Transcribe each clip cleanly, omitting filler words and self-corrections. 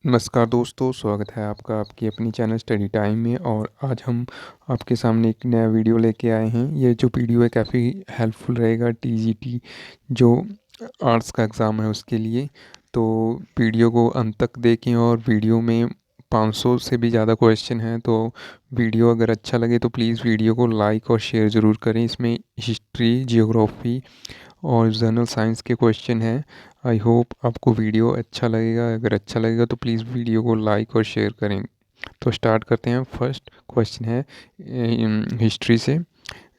नमस्कार दोस्तों, स्वागत है आपका आपकी अपनी चैनल स्टडी टाइम में। और आज हम आपके सामने एक नया वीडियो लेके आए हैं। ये जो वीडियो है काफ़ी हेल्पफुल रहेगा टीजीटी जो आर्ट्स का एग्ज़ाम है उसके लिए। तो वीडियो को अंत तक देखें, और वीडियो में 500 से भी ज़्यादा क्वेश्चन हैं। तो वीडियो अगर अच्छा लगे तो प्लीज़ वीडियो को लाइक और शेयर ज़रूर करें। इसमें हिस्ट्री, जियोग्राफी और जनरल साइंस के क्वेश्चन हैं। आई होप आपको वीडियो अच्छा लगेगा। अगर अच्छा लगेगा तो प्लीज़ वीडियो को लाइक और शेयर करें। तो स्टार्ट करते हैं। फर्स्ट क्वेश्चन है हिस्ट्री से।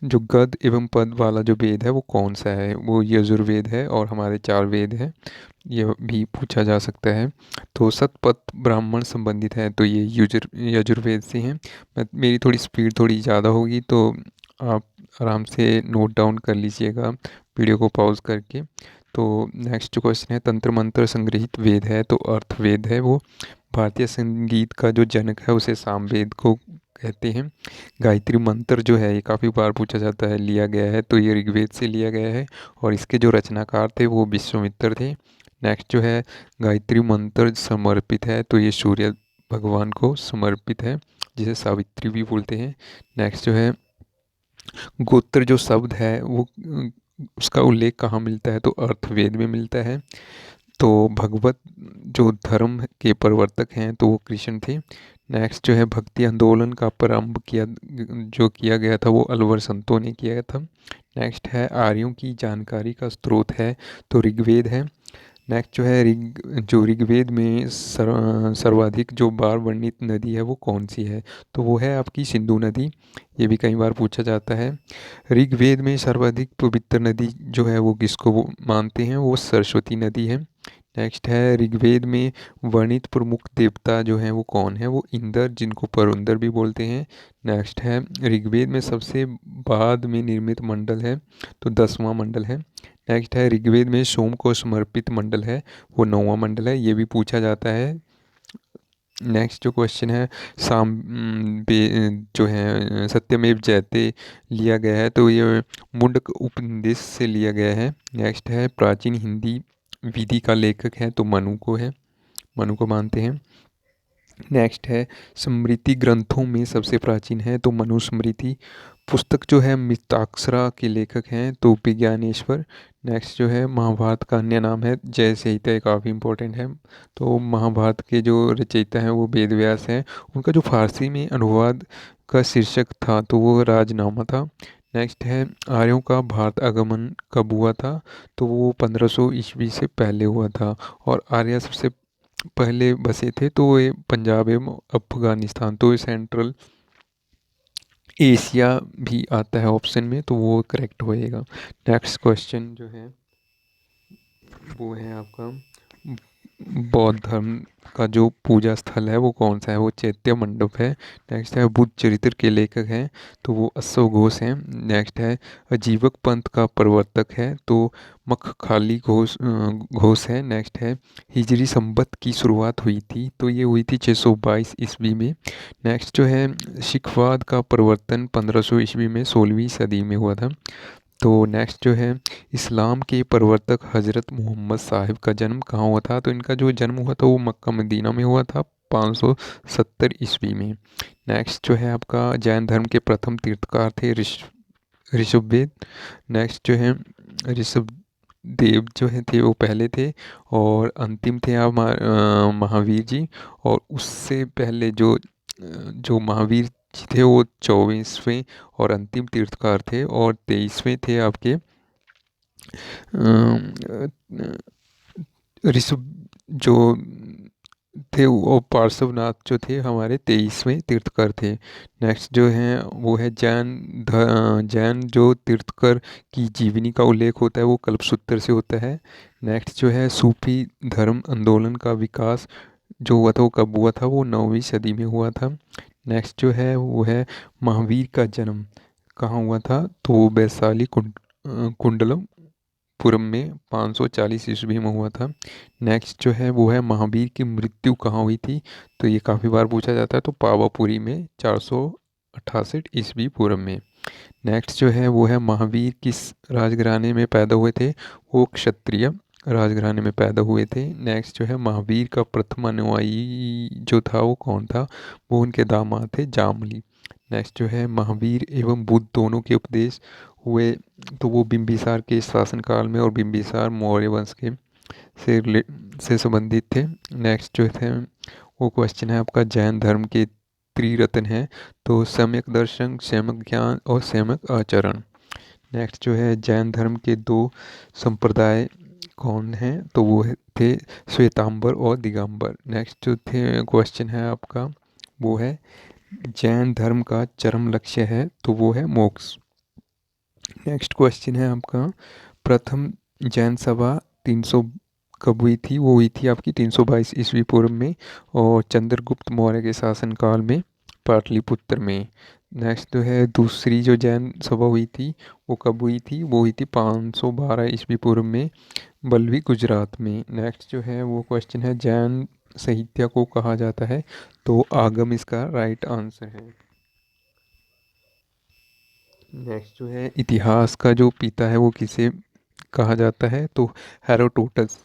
जो गद एवं पद वाला जो वेद है वो कौन सा है? वो यजुर्वेद है, और हमारे 4 वेद हैं। ये भी पूछा जा सकता है। तो सतपथ ब्राह्मण संबंधित है, तो ये यजुर्वेद से हैं। मेरी थोड़ी स्पीड थोड़ी ज़्यादा होगी, तो आप आराम से नोट डाउन कर लीजिएगा वीडियो को पॉज करके। तो नेक्स्ट जो क्वेश्चन है, तंत्र मंत्र संग्रहित वेद है, तो अर्थवेद है वो। भारतीय संगीत का जो जनक है उसे सामवेद को कहते हैं। गायत्री मंत्र जो है ये काफ़ी बार पूछा जाता है, लिया गया है, तो ये ऋग्वेद से लिया गया है, और इसके जो रचनाकार थे वो विश्वामित्र थे। नेक्स्ट जो है, गायत्री मंत्र समर्पित है, तो ये सूर्य भगवान को समर्पित है, जिसे सावित्री भी बोलते हैं। नेक्स्ट जो है, गोत्र जो शब्द है वो उसका उल्लेख कहाँ मिलता है? तो अर्थवेद में मिलता है। तो भगवत जो धर्म के प्रवर्तक हैं तो वो कृष्ण थे। नेक्स्ट जो है, भक्ति आंदोलन का प्रारंभ किया गया था वो अलवर संतों ने किया था। नेक्स्ट है, आर्यों की जानकारी का स्रोत है, तो ऋग्वेद है। नेक्स्ट जो है, ऋग्वेद में सर्वाधिक जो बार वर्णित नदी है वो कौन सी है? तो वो है आपकी सिंधु नदी। ये भी कई बार पूछा जाता है। ऋग्वेद में सर्वाधिक पवित्र नदी जो है वो किसको वो मानते हैं? वो सरस्वती नदी है। नेक्स्ट है, ऋग्वेद में वर्णित प्रमुख देवता जो हैं वो कौन है? वो इंद्र, जिनको पुरंदर भी बोलते हैं। नेक्स्ट है, ऋग्वेद में सबसे बाद में निर्मित मंडल है, तो 10वां मंडल है। नेक्स्ट है, ऋग्वेद में सोम को समर्पित मंडल है, वो 9वां मंडल है, ये भी पूछा जाता है। नेक्स्ट जो क्वेश्चन है, जो है सत्यमेव जयते लिया गया है, तो ये मुंडक उपनिषद से लिया गया है। नेक्स्ट है, प्राचीन हिंदी विधि का लेखक है, तो मनु को मानते हैं। नेक्स्ट है, स्मृति ग्रंथों में सबसे प्राचीन है, तो मनुस्मृति पुस्तक जो है मिताक्षरा के लेखक हैं, तो विज्ञानेश्वर। नेक्स्ट जो है, महाभारत का अन्य नाम है जय संहिता, ये काफ़ी इंपॉर्टेंट है। तो महाभारत के जो रचयिता हैं वो वेद व्यास हैं। उनका जो फारसी में अनुवाद का शीर्षक था तो वो राजनामा था। नेक्स्ट है, आर्यों का भारत आगमन कब हुआ था? तो वो 1500 ईस्वी से पहले हुआ था। और आर्य सबसे पहले बसे थे तो ये पंजाब एवं अफगानिस्तान, तो ये सेंट्रल एशिया भी आता है ऑप्शन में, तो वो करेक्ट होएगा। नेक्स्ट क्वेश्चन जो है वो है आपका, बौद्ध धर्म का जो पूजा स्थल है वो कौन सा है? वो चैत्य मंडप है। नेक्स्ट है, बुद्ध चरित्र के लेखक हैं, तो वो अश्व घोष हैं। नेक्स्ट है, अजीवक पंथ का प्रवर्तक है, तो मखखाली घोष है। नेक्स्ट है, हिजरी संवत की शुरुआत हुई थी, तो ये हुई थी 622 ईस्वी में। नेक्स्ट जो है, सिखवाद का प्रवर्तन 1500 ईस्वी में 16वीं सदी में हुआ था। तो नेक्स्ट जो है, इस्लाम के प्रवर्तक हज़रत मोहम्मद साहिब का जन्म कहाँ हुआ था? तो इनका जो जन्म हुआ था वो मक्का मदीना में हुआ था 570 ईस्वी में। नेक्स्ट जो है आपका, जैन धर्म के प्रथम तीर्थकार थे ऋषभदेव। नेक्स्ट जो है, ऋषभ देव जो है थे वो पहले थे, और अंतिम थे आप महावीर जी। और उससे पहले जो महावीर जी थे वो 24वें और अंतिम तीर्थकार थे, और 23वें थे आपके ऋषभ जो थे वो पार्श्वनाथ जो थे हमारे 23वें तीर्थकर थे। नेक्स्ट जो है वो है जैन जो तीर्थकर की जीवनी का उल्लेख होता है वो कल्पसूत्र से होता है। नेक्स्ट जो है, सूफी धर्म आंदोलन का विकास जो हुआ था वो कब हुआ था? वो 9वीं सदी में हुआ था। नेक्स्ट जो है वो है, महावीर का जन्म कहाँ हुआ था? तो वो वैशाली कुंडलम पुरम में 540 ईस्वी में हुआ था। नेक्स्ट जो है वो है, महावीर की मृत्यु कहाँ हुई थी? तो ये काफ़ी बार पूछा जाता है, तो पावापुरी में 468 ईस्वी पूर्व में। नेक्स्ट जो है वो है, महावीर किस राजघराने में पैदा हुए थे? वो क्षत्रिय राजघराने में पैदा हुए थे। नेक्स्ट जो है महावीर का प्रथम अनुयायी जो था वो कौन था, वो उनके दामाद थे जामली। नेक्स्ट जो है महावीर एवं बुद्ध दोनों के उपदेश हुए, तो वो बिंबिसार के शासनकाल में और बिंबिसार मौर्य वंश के से संबंधित थे। नेक्स्ट जो थे वो क्वेश्चन है आपका, जैन धर्म के त्रिरत्न हैं, तो सम्यक दर्शन, सम्यक ज्ञान और सम्यक आचरण। नेक्स्ट जो है जैन धर्म के दो संप्रदाय कौन हैं, तो वो थे श्वेतांबर और दिगंबर। नेक्स्ट जो थे क्वेश्चन है आपका वो है, जैन धर्म का चरम लक्ष्य है, तो वो है मोक्ष। नेक्स्ट क्वेश्चन है आपका, प्रथम जैन सभा 300 कब हुई थी, वो हुई थी आपकी 322 ईस्वी पूर्व में, और चंद्रगुप्त मौर्य के शासनकाल में पाटलिपुत्र में। नेक्स्ट जो है दूसरी जो जैन सभा हुई थी वो कब हुई थी, वो हुई थी 512 ईस्वी पूर्व में, बल्लवी गुजरात में। नेक्स्ट जो है वो क्वेश्चन है, जैन साहित्य को कहा जाता है, तो आगम इसका राइट आंसर है। नेक्स्ट जो है इतिहास का जो पिता है वो किसे कहा जाता है, तो हेरोडोटस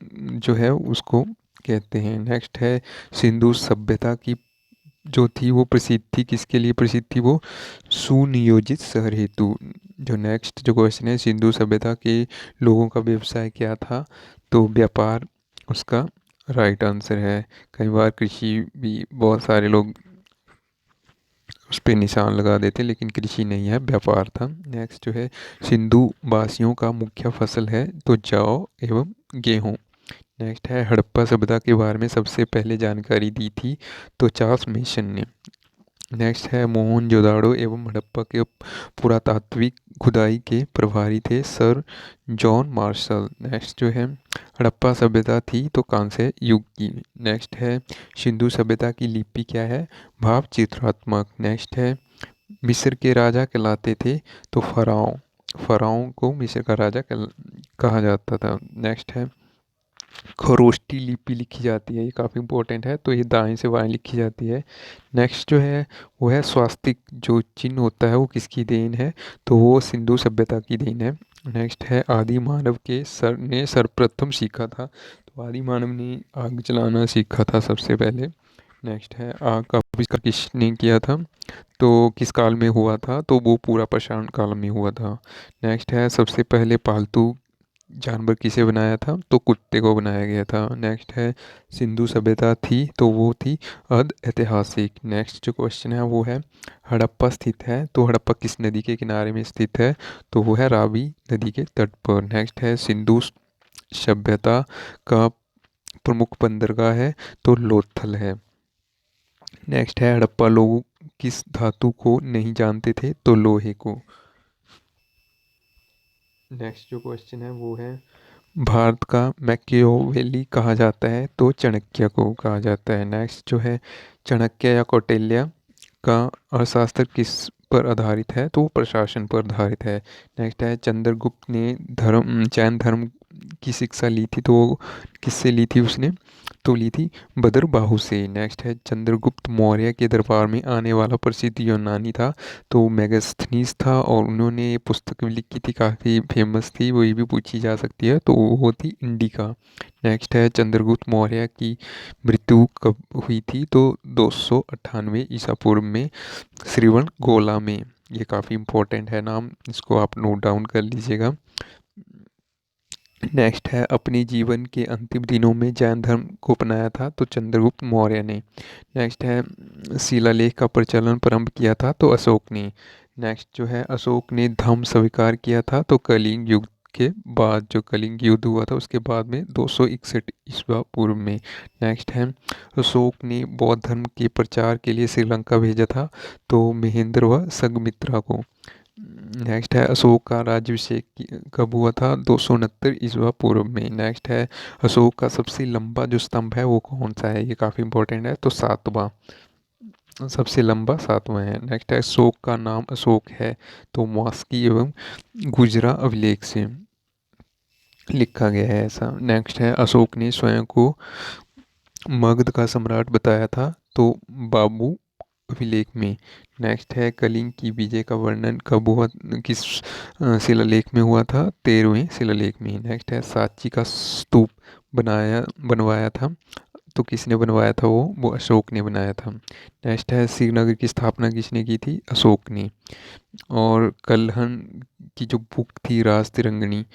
जो है उसको कहते हैं। नेक्स्ट है सिंधु सभ्यता की जो थी वो प्रसिद्ध थी, किसके लिए प्रसिद्ध थी, वो सुनियोजित शहर हेतु। जो नेक्स्ट जो क्वेश्चन है, सिंधु सभ्यता के लोगों का व्यवसाय क्या था, तो व्यापार उसका राइट आंसर है। कई बार कृषि भी बहुत सारे लोग उस पर निशान लगा देते, लेकिन कृषि नहीं है, व्यापार था। नेक्स्ट जो है सिंधु वासियों का मुख्य फसल है, तो जौ एवं गेहूँ। नेक्स्ट है हड़प्पा सभ्यता के बारे में सबसे पहले जानकारी दी थी, तो चार्ल्स मेसन ने। नेक्स्ट है मोहनजोदाड़ो एवं हड़प्पा के पुरातात्विक खुदाई के प्रभारी थे सर जॉन मार्शल। नेक्स्ट जो है हड़प्पा सभ्यता थी तो कांस्य युग की। नेक्स्ट है सिंधु सभ्यता की लिपि क्या है, भाव चित्रात्मक। नेक्स्ट है मिस्र के राजा कहलाते थे, तो फराओ, फराओ को मिस्र का राजा कहा जाता था। नेक्स्ट है खरोष्टी लिपि लिखी जाती है, ये काफ़ी इंपॉर्टेंट है, तो ये दाएं से बाएं लिखी जाती है। नेक्स्ट जो है वो है स्वास्तिक जो चिन्ह होता है वो किसकी देन है, तो वो सिंधु सभ्यता की देन है। नेक्स्ट है आदि मानव के सर ने सर्वप्रथम सीखा था, तो आदि मानव ने आग जलाना सीखा था सबसे पहले। नेक्स्ट है आग का आविष्कार किसने किया था, तो किस काल में हुआ था, तो वो पूरा पाषाण काल में हुआ था। नेक्स्ट है सबसे पहले पालतू जानवर किसे बनाया था, तो कुत्ते को बनाया गया था। नेक्स्ट है सिंधु सभ्यता थी, तो वो थी अर्ध ऐतिहासिक। नेक्स्ट जो क्वेश्चन है वो है हड़प्पा स्थित है, तो हड़प्पा किस नदी के किनारे में स्थित है, तो वो है रावी नदी के तट पर। नेक्स्ट है सिंधु सभ्यता का प्रमुख बंदरगाह है, तो लोथल है। नेक्स्ट है हड़प्पा लोग किस धातु को नहीं जानते थे, तो लोहे को। नेक्स्ट जो क्वेश्चन है वो है भारत का मैकियावेली कहा जाता है, तो चाणक्य को कहा जाता है। नेक्स्ट जो है चाणक्य या कौटिल्य का अर्थशास्त्र किस पर आधारित है, तो वो प्रशासन पर आधारित है। नेक्स्ट है चंद्रगुप्त ने जैन धर्म की शिक्षा ली थी, तो वो किससे ली थी उसने, तो ली थी बदरबाहु से। नेक्स्ट है चंद्रगुप्त मौर्य के दरबार में आने वाला प्रसिद्ध यूनानी था, तो मेगास्थनीज था, और उन्होंने ये पुस्तक भी लिखी थी, काफ़ी फेमस थी, वो ये भी पूछी जा सकती है, तो वो थी इंडिका। नेक्स्ट है चंद्रगुप्त मौर्य की मृत्यु कब हुई थी, तो 298 ईसा पूर्व में श्रवणबेलगोला में। ये काफ़ी इंपॉर्टेंट है नाम, इसको आप नोट डाउन कर लीजिएगा। नेक्स्ट है अपने जीवन के अंतिम दिनों में जैन धर्म को अपनाया था, तो चंद्रगुप्त मौर्य ने। नेक्स्ट है शिलालेख का प्रचलन प्रारंभ किया था, तो अशोक ने। नेक्स्ट जो है अशोक ने धम्म स्वीकार किया था, तो कलिंग युग के बाद, जो कलिंग युद्ध हुआ था उसके बाद में 261 ईस्वी पूर्व में। नेक्स्ट है अशोक ने बौद्ध धर्म के प्रचार के लिए श्रीलंका भेजा था, तो महेंद्र व संघमित्रा को। नेक्स्ट है अशोक का राज्याभिषेक कब हुआ था, 269 ईस्वी पूर्व में। नेक्स्ट है अशोक का सबसे लंबा जो स्तंभ है वो कौन सा है, ये काफ़ी इंपॉर्टेंट है, तो सातवां, सबसे लंबा सातवां है। नेक्स्ट है अशोक का नाम अशोक है, तो मॉस्की एवं गुजरा अभिलेख से लिखा गया है ऐसा। नेक्स्ट है अशोक ने स्वयं को मगध का सम्राट बताया था, तो बाबू अभिलेख में। नेक्स्ट है कलिंग की विजय का वर्णन कब हुआ, किस शिलालेख में हुआ था, 13वें शिलालेख में। नेक्स्ट है सांची का स्तूप बनवाया था, तो किसने बनवाया था, वो अशोक ने बनाया था। नेक्स्ट है श्रीनगर की स्थापना किसने की थी, अशोक ने। और कल्हण की जो बुक थी राज तिरंगनी,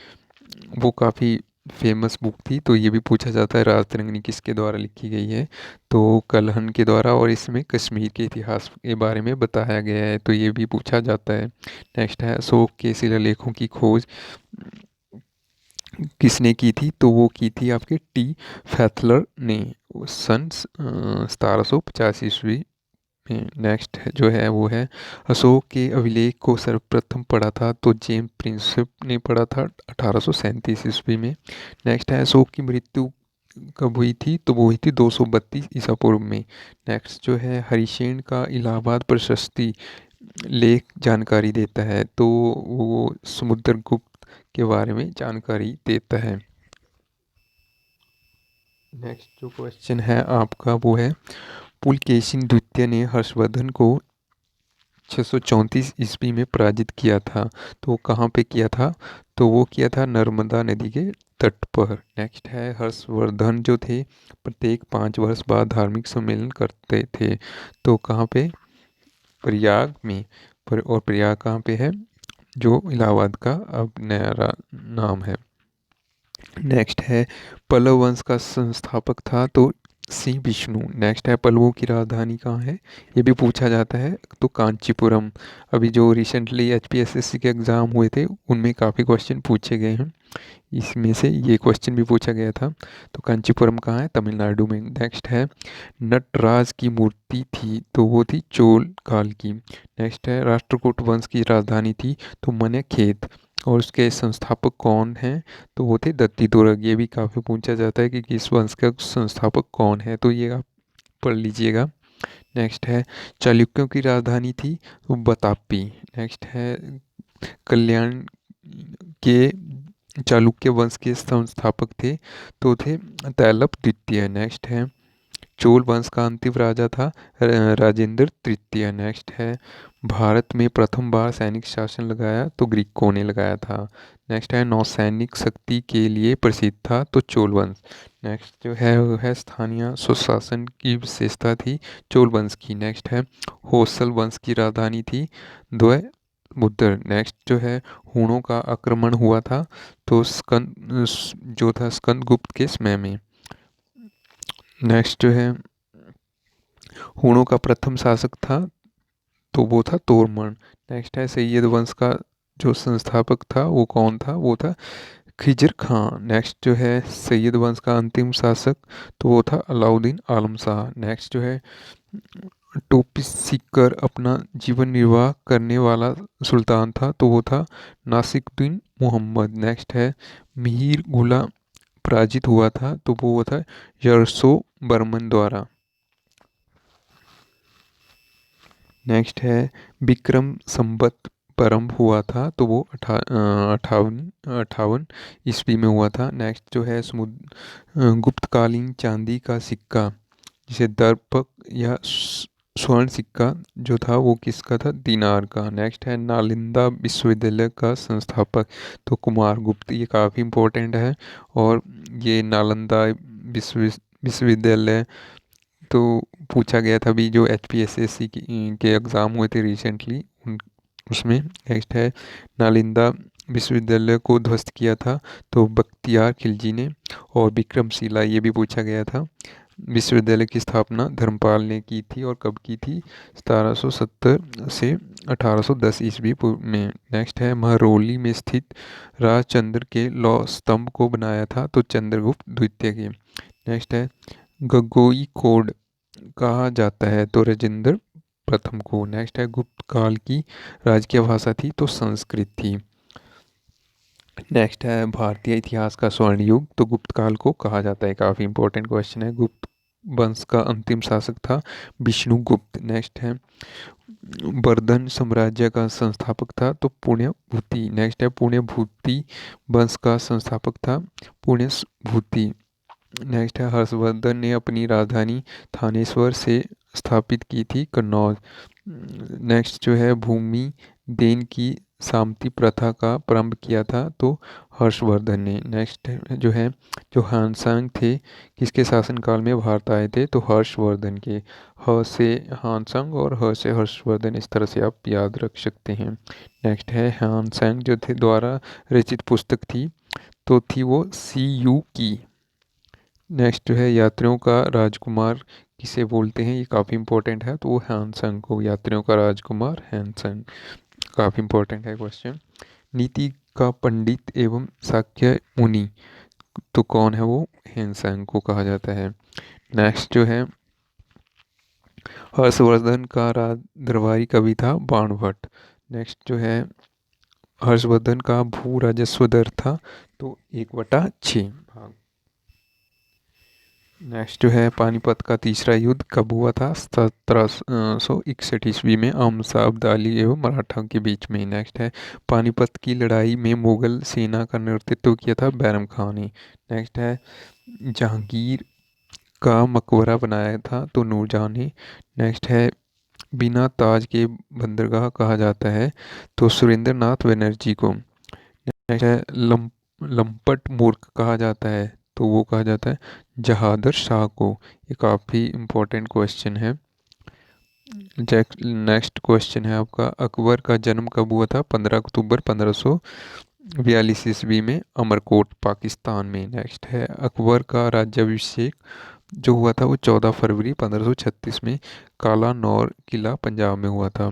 वो काफ़ी फेमस बुक थी, तो ये भी पूछा जाता है राज तिरंगनी किसके द्वारा लिखी गई है, तो कल्हण के द्वारा, और इसमें कश्मीर के इतिहास के बारे में बताया गया है, तो ये भी पूछा जाता है। नेक्स्ट है अशोक के शिलालेखों की खोज किसने की थी, तो वो की थी आपके टी फैथलर ने सन 1785 में। नेक्स्ट जो है वो है अशोक के अभिलेख को सर्वप्रथम पढ़ा था, तो जेम्स प्रिंसेप ने पढ़ा था 1837 ईस्वी में। नेक्स्ट है अशोक की मृत्यु कब हुई थी, तो वो हुई थी 232 ईसा पूर्व में। नेक्स्ट जो है हरिसेन का इलाहाबाद प्रशस्ति लेख जानकारी देता है, तो वो समुद्रगुप्त के बारे में जानकारी देता है। नेक्स्ट जो क्वेश्चन है आपका वो है पुलकेशिन द्वितीय ने हर्षवर्धन को 634 ईस्वी में पराजित किया था, तो कहाँ पे किया था, तो वो किया था नर्मदा नदी के तट पर। नेक्स्ट है हर्षवर्धन जो थे प्रत्येक 5 वर्ष बाद धार्मिक सम्मेलन करते थे, तो कहाँ पे, प्रयाग में। और प्रयाग कहाँ पे है, जो इलाहाबाद का अब नया नाम है। नेक्स्ट है पल्लव वंश का संस्थापक था, तो सी विष्णु। नेक्स्ट है पल्लवों की राजधानी कहाँ है, ये भी पूछा जाता है, तो कांचीपुरम। अभी जो रिसेंटली एचपीएसएससी के एग्ज़ाम हुए थे उनमें काफ़ी क्वेश्चन पूछे गए हैं, इसमें से ये क्वेश्चन भी पूछा गया था, तो कांचीपुरम कहाँ है, तमिलनाडु में। नेक्स्ट है नटराज की मूर्ति थी, तो वो थी चोल काल की। नेक्स्ट है राष्ट्रकूट वंश की राजधानी थी, तो मनेखेत। और उसके संस्थापक कौन हैं, तो वो थे दत्ती ये भी काफ़ी पूछा जाता है कि किस वंश का संस्थापक कौन है, तो ये आप पढ़ लीजिएगा। नेक्स्ट है चालुक्यों की राजधानी थी, तो बतापी। नेक्स्ट है कल्याण के चालुक्य वंश के संस्थापक थे, तो थे तैलप द्वितीय। नेक्स्ट है चोल वंश का अंतिम राजा था राजेंद्र तृतीय। नेक्स्ट है भारत में प्रथम बार सैनिक शासन लगाया, तो ग्रीकों ने लगाया था। नेक्स्ट है नौसैनिक शक्ति के लिए प्रसिद्ध था, तो चोल वंश। नेक्स्ट जो है वो है स्थानीय स्वशासन की विशेषता थी चोल वंश की। नेक्स्ट है होसल वंश की राजधानी थी द्वय मुद्र। नेक्स्ट जो है हूणों का आक्रमण हुआ था, तो स्कंद जो था स्कंदगुप्त के समय में। नेक्स्ट जो है हूणों का प्रथम शासक था, तो वो था तोरमन। नेक्स्ट है सैयद वंश का जो संस्थापक था वो कौन था, वो था खिजर खान। नेक्स्ट जो है सैयद वंश का अंतिम शासक, तो वो था अलाउद्दीन आलम शाह। नेक्स्ट जो है टोपी सीखकर अपना जीवन निर्वाह करने वाला सुल्तान था, तो वो था नासिरुद्दीन मोहम्मद। नेक्स्ट है मिहिर गुला पराजित हुआ था, तो वो था यरसो बर्मन द्वारा। नेक्स्ट है विक्रम संवत प्रारंभ हुआ था, तो वो 58 ईस्वी में हुआ था। नेक्स्ट जो है गुप्तकालीन चांदी का सिक्का, जिसे दर्पक या स्वर्ण सिक्का जो था वो किसका था, दिनार का। नेक्स्ट है नालंदा विश्वविद्यालय का संस्थापक, तो कुमार गुप्त। ये काफ़ी इम्पोर्टेंट है, और ये नालंदा विश्वविद्यालय तो पूछा गया था अभी जो एचपीएसएससी के एग्ज़ाम हुए थे रिसेंटली उसमें। नेक्स्ट है नालंदा विश्वविद्यालय को ध्वस्त किया था, तो बख्तियार खिलजी ने। और विक्रमशिला ये भी पूछा गया था। विश्वविद्यालय की स्थापना धर्मपाल ने की थी, और कब की थी, 1770 से 1810 ईस्वी पूर्व में। नेक्स्ट है महरौली में स्थित राजचंद्र के लौह स्तंभ को बनाया था, तो चंद्रगुप्त द्वितीय के। नेक्स्ट है गगोई कोड कहा जाता है, तो राजेंद्र प्रथम को। नेक्स्ट है गुप्त काल की राजकीय भाषा थी, तो संस्कृत थी। नेक्स्ट है भारतीय इतिहास का स्वर्ण युग, तो गुप्त काल को कहा जाता है, काफ़ी इंपॉर्टेंट क्वेश्चन है। गुप्त वंश का अंतिम शासक था विष्णुगुप्त। नेक्स्ट है वर्धन साम्राज्य का संस्थापक था, तो पुण्यभूति। नेक्स्ट है पुण्यभूति वंश का संस्थापक था पुण्यभूति। नेक्स्ट है हर्षवर्धन ने अपनी राजधानी थानेश्वर से स्थापित की थी कन्नौज। नेक्स्ट जो है भूमि देन की सामंती प्रथा का प्रारंभ किया था तो हर्षवर्धन ने। नेक्स्ट जो है जो हानसांग थे किसके शासनकाल में भारत आए थे तो हर्षवर्धन के। ह से हानसांग और ह से हर्षवर्धन, इस तरह से आप याद रख सकते हैं। नेक्स्ट है हानसांग जो थे द्वारा रचित पुस्तक थी तो थी वो सी यू की। नेक्स्ट जो है यात्रियों का राजकुमार किसे बोलते हैं, ये काफ़ी इंपॉर्टेंट है तो वो हैनसंग को, यात्रियों का राजकुमार हैनसंग, काफ़ी इंपॉर्टेंट है क्वेश्चन। नीति का पंडित एवं साक्य मुनि तो कौन है वो, हैनसंग को कहा जाता है। नेक्स्ट जो है हर्षवर्धन का राज दरबारी कवि था बाणभट्ट। नेक्स्ट जो है हर्षवर्धन का भू राजस्व दर था तो 1/6 भाग। नेक्स्ट जो है पानीपत का तीसरा युद्ध कब हुआ था, 1761 ईस्वी में अहमद अब्दाली एवं मराठा के बीच में। नेक्स्ट है पानीपत की लड़ाई में मुगल सेना का नेतृत्व किया था बैरम खान ने। नेक्स्ट है जहांगीर का मकबरा बनाया था तो नूरजहां ने। नेक्स्ट है बिना ताज के बंदरगाह कहा जाता है तो सुरेंद्र नाथ बनर्जी को। नेक्स्ट है लंपट मूर्ख कहा जाता है तो वो कहा जाता है जहादर शाह को। ये काफ़ी इम्पोर्टेंट क्वेश्चन है। नेक्स्ट क्वेश्चन है आपका अकबर का जन्म कब हुआ था, 15 अक्टूबर 1542 ईस्वी में अमरकोट पाकिस्तान में। नेक्स्ट है अकबर का राज्याभिषेक जो हुआ था वो 14 फरवरी 1536 में काला नौर किला पंजाब में हुआ था।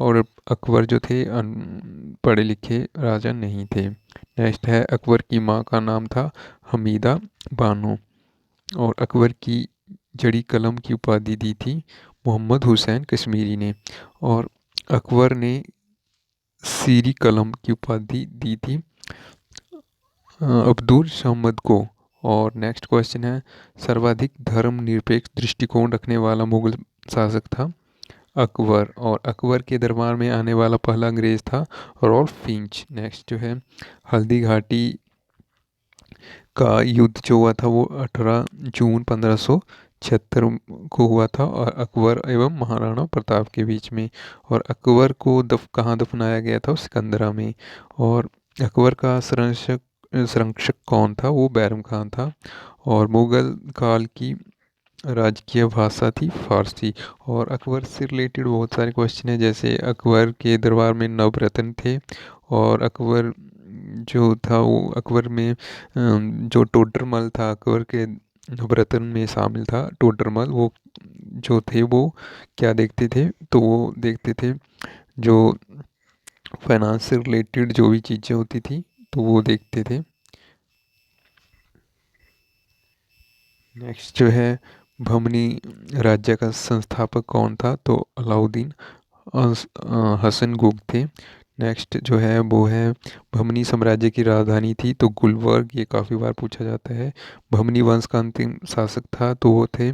और अकबर जो थे पढ़े लिखे राजा नहीं थे। नेक्स्ट है अकबर की माँ का नाम था हमीदा बानो। और अकबर की जड़ी कलम की उपाधि दी थी मोहम्मद हुसैन कश्मीरी ने। और अकबर ने सीरी कलम की उपाधि दी थी अब्दुल समद को। और नेक्स्ट क्वेश्चन है सर्वाधिक धर्मनिरपेक्ष दृष्टिकोण रखने वाला मुगल शासक था अकबर। और अकबर के दरबार में आने वाला पहला अंग्रेज था रॉल्फ फिंच। नेक्स्ट जो है हल्दी घाटी का युद्ध जो हुआ था वो 18 जून 1576 को हुआ था और अकबर एवं महाराणा प्रताप के बीच में। और अकबर को कहाँ दफनाया गया था, सिकंदरा में। और अकबर का संरक्षक कौन था, वो बैरम खान था। और मुगल काल की राजकीय भाषा थी फारसी। और अकबर से रिलेटेड बहुत सारे क्वेश्चन हैं, जैसे अकबर के दरबार में नवरत्न थे। और अकबर जो था वो अकबर में जो टोडरमल था अकबर के नवरत्न में शामिल था टोडरमल, वो जो थे वो क्या देखते थे तो वो देखते थे जो फाइनेंस से रिलेटेड जो भी चीज़ें होती थी तो वो देखते थे। नेक्स्ट जो है भमनी राज्य का संस्थापक कौन था तो अलाउद्दीन हसन गुग थे। नेक्स्ट जो है वो है भमनी साम्राज्य की राजधानी थी तो गुलबर्ग, ये काफ़ी बार पूछा जाता है। भमनी वंश का अंतिम शासक था तो वो थे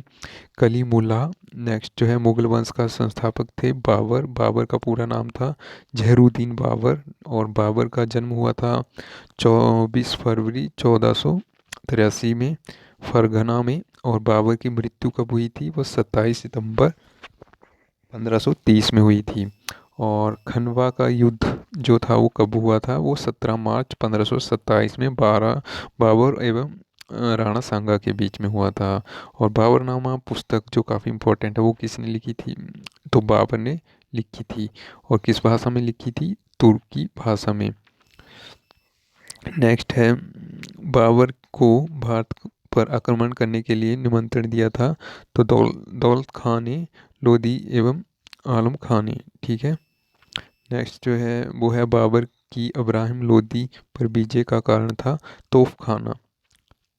कलीमुल्लाह। नेक्स्ट जो है मुगल वंश का संस्थापक थे बाबर। बाबर का पूरा नाम था जहरुद्दीन बाबर। और बाबर का जन्म हुआ था 24 फरवरी 1483 में फरगना में। और बाबर की मृत्यु कब हुई थी, वो 27 सितंबर 1530 में हुई थी। और खनवा का युद्ध जो था वो कब हुआ था, वो 17 मार्च 1527 में बाबर एवं राणा सांगा के बीच में हुआ था। और बाबरनामा पुस्तक जो काफ़ी इम्पोर्टेंट है वो किसने लिखी थी, तो बाबर ने लिखी थी। और किस भाषा में लिखी थी, तुर्की भाषा में। नेक्स्ट है बाबर को भारत पर आक्रमण करने के लिए निमंत्रण दिया था तो दौलत खां ने, लोदी एवं आलम खां ने। ठीक है। नेक्स्ट जो है वो है बाबर की इब्राहिम लोदी पर विजय का कारण था तोफ खाना।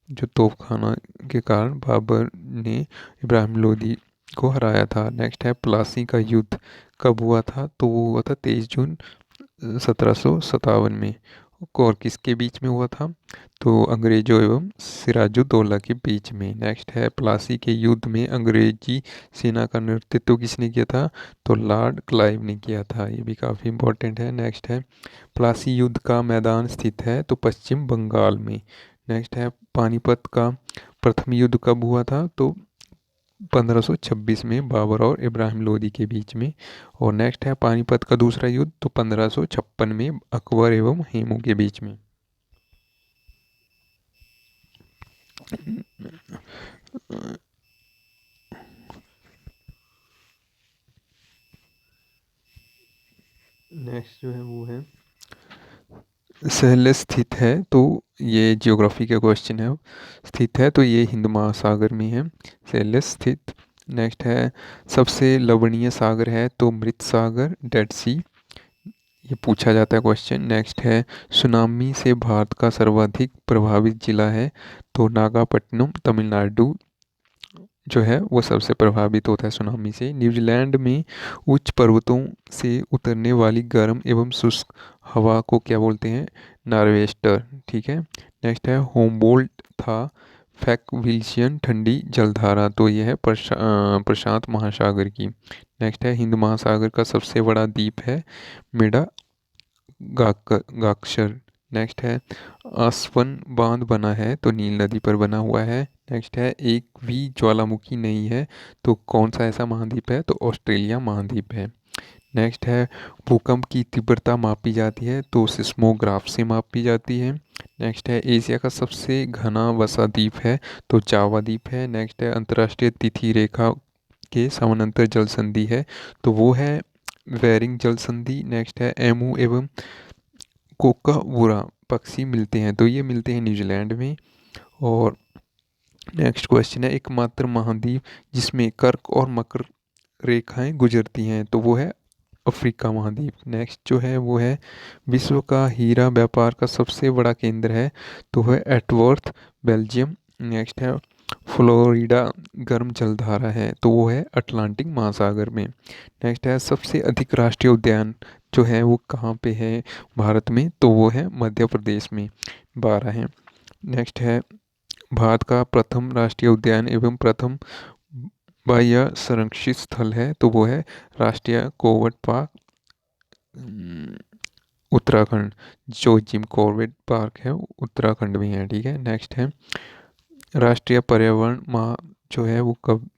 जो तोफ खाना के कारण बाबर ने इब्राहिम लोदी को हराया था। नेक्स्ट है प्लासी का युद्ध कब हुआ था, तो वो हुआ था 23 जून 1757 में। और किसके बीच में हुआ था, तो अंग्रेजों एवं सिराजुद्दौला के बीच में। नेक्स्ट है प्लासी के युद्ध में अंग्रेजी सेना का नेतृत्व किसने किया था, तो लॉर्ड क्लाइव ने किया था। ये भी काफ़ी इंपॉर्टेंट है। नेक्स्ट है प्लासी युद्ध का मैदान स्थित है तो पश्चिम बंगाल में। नेक्स्ट है पानीपत का प्रथम युद्ध कब हुआ था? तो 1526 में बाबर और इब्राहिम लोदी के बीच में। और नेक्स्ट है पानीपत का दूसरा युद्ध, तो 1556 में अकबर एवं हेमू के बीच में। नेक्स्ट जो है वो है सहल स्थित है, तो ये ज्योग्राफी का क्वेश्चन है। स्थित है तो ये हिंद महासागर में है, सहल स्थित। नेक्स्ट है सबसे लवणीय सागर है, तो मृत सागर, डेड सी, ये पूछा जाता है क्वेश्चन। नेक्स्ट है सुनामी से भारत का सर्वाधिक प्रभावित जिला है, तो नागापट्टनम, तमिलनाडु जो है वो सबसे प्रभावित होता है सुनामी से। न्यूजीलैंड में उच्च पर्वतों से उतरने वाली गर्म एवं शुष्क हवा को क्या बोलते हैं? नॉर्वेस्टर। ठीक है। नेक्स्ट है होमबोल्ट था फैकविल्शियन ठंडी जलधारा, तो ये है प्रशांत महासागर की। नेक्स्ट है हिंद महासागर का सबसे बड़ा द्वीप है मेडा गाक्सर। नेक्स्ट है आसवन बांध बना है, तो नील नदी पर बना हुआ है। नेक्स्ट है एक भी ज्वालामुखी नहीं है, तो कौन सा ऐसा महाद्वीप है? तो ऑस्ट्रेलिया महाद्वीप है। नेक्स्ट है भूकंप की तीव्रता मापी जाती है, तो सिस्मोग्राफ से मापी जाती है। नेक्स्ट है एशिया का सबसे घना वसा द्वीप है, तो जावा द्वीप है। नेक्स्ट है अंतर्राष्ट्रीय तिथि रेखा के समानांतर जल संधि है, तो वो है वेरिंग जल संधि। नेक्स्ट है एमू एवं कोकाबुरा पक्षी मिलते हैं, तो ये मिलते हैं न्यूजीलैंड में। और नेक्स्ट क्वेश्चन है एकमात्र महाद्वीप जिसमें कर्क और मकर रेखाएं गुजरती हैं, तो वो है अफ्रीका महाद्वीप। नेक्स्ट जो है वो है विश्व का हीरा व्यापार का सबसे बड़ा केंद्र है, तो है एटवर्थ, बेल्जियम। नेक्स्ट है फ्लोरिडा गर्म जलधारा है, तो वो है अटलांटिक महासागर में। नेक्स्ट है सबसे अधिक राष्ट्रीय उद्यान जो है वो कहाँ पे है भारत में? तो वो है मध्य प्रदेश में, 12 है। नेक्स्ट है भारत का प्रथम राष्ट्रीय उद्यान एवं प्रथम बाह्य संरक्षित स्थल है, तो वो है राष्ट्रीय कोवट पार्क उत्तराखंड, जो जिम कॉर्बेट पार्क है उत्तराखंड में है। ठीक है। नेक्स्ट है राष्ट्रीय पर्यावरण माह जो है वो कब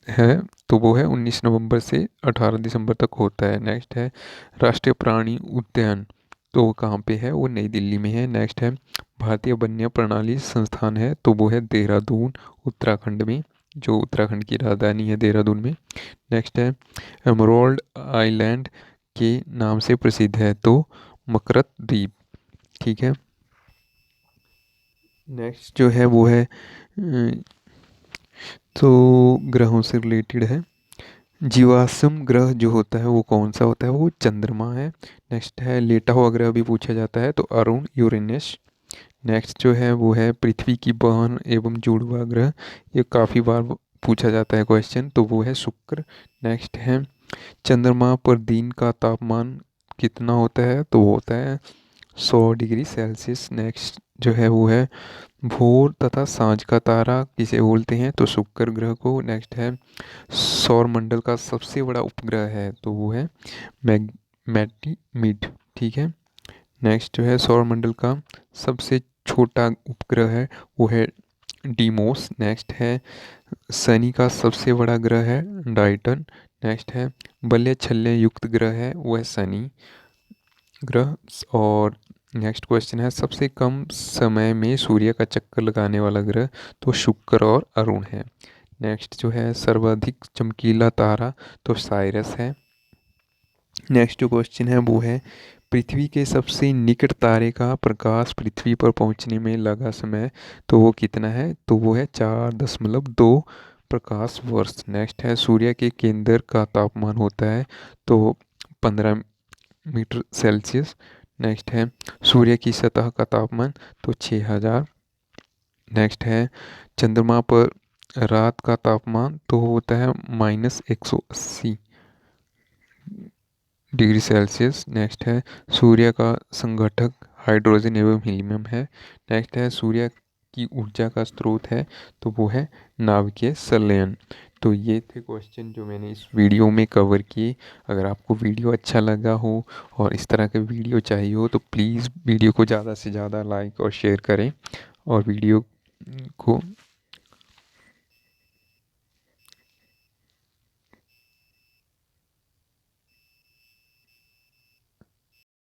है? तो वो है 19 नवंबर से 18 दिसंबर तक होता है। नेक्स्ट है राष्ट्रीय प्राणी उद्यान, तो वो कहाँ पे है? वो नई दिल्ली में है। नेक्स्ट है भारतीय वन्य प्रणाली संस्थान है, तो वो है देहरादून उत्तराखंड में, जो उत्तराखंड की राजधानी है देहरादून में। नेक्स्ट है एमरोल्ड आइलैंड के नाम से प्रसिद्ध है, तो मकरत द्वीप। ठीक है। नेक्स्ट जो है वो है तो ग्रहों से रिलेटेड है। जीवाश्म ग्रह जो होता है वो कौन सा होता है? वो चंद्रमा है। नेक्स्ट है लेटा हुआ ग्रह भी पूछा जाता है, तो अरुण, यूरेनस। नेक्स्ट जो है वो है पृथ्वी की बहन एवं जुड़वा ग्रह, ये काफ़ी बार पूछा जाता है क्वेश्चन, तो वो है शुक्र। नेक्स्ट है चंद्रमा पर दिन का तापमान कितना होता है? तो वो होता है 100 डिग्री सेल्सियस। नेक्स्ट जो है वो है भोर तथा सांझ का तारा किसे बोलते हैं? तो शुक्र ग्रह को। नेक्स्ट है सौर मंडल का सबसे बड़ा उपग्रह है, तो वो है मैग्नेटिड। ठीक है। नेक्स्ट जो है सौर मंडल का सबसे छोटा उपग्रह है, वो है डीमोस। नेक्स्ट है शनि का सबसे बड़ा ग्रह है टाइटन। नेक्स्ट है बल्य छल्य युक्त ग्रह है, वो है शनि ग्रह। और नेक्स्ट क्वेश्चन है सबसे कम समय में सूर्य का चक्कर लगाने वाला ग्रह, तो शुक्र और अरुण है। नेक्स्ट जो है सर्वाधिक चमकीला तारा, तो साइरस है। नेक्स्ट जो क्वेश्चन है वो है पृथ्वी के सबसे निकट तारे का प्रकाश पृथ्वी पर पहुंचने में लगा समय, तो वो कितना है? तो वो है 4.2 प्रकाश वर्ष। नेक्स्ट है सूर्य के केंद्र का तापमान होता है, तो 15 मीटर सेल्सियस। नेक्स्ट है सूर्य की सतह का तापमान, तो 6000। नेक्स्ट है चंद्रमा पर रात का तापमान, तो होता है -180 डिग्री सेल्सियस। नेक्स्ट है सूर्य का संघटक हाइड्रोजन एवं हीलियम है। नेक्स्ट है सूर्य की ऊर्जा का स्रोत है, तो वो है नाभिकीय संलयन। तो ये थे क्वेश्चन जो मैंने इस वीडियो में कवर किए। अगर आपको वीडियो अच्छा लगा हो और इस तरह के वीडियो चाहिए हो, तो प्लीज़ वीडियो को ज़्यादा से ज़्यादा लाइक और शेयर करें, और वीडियो को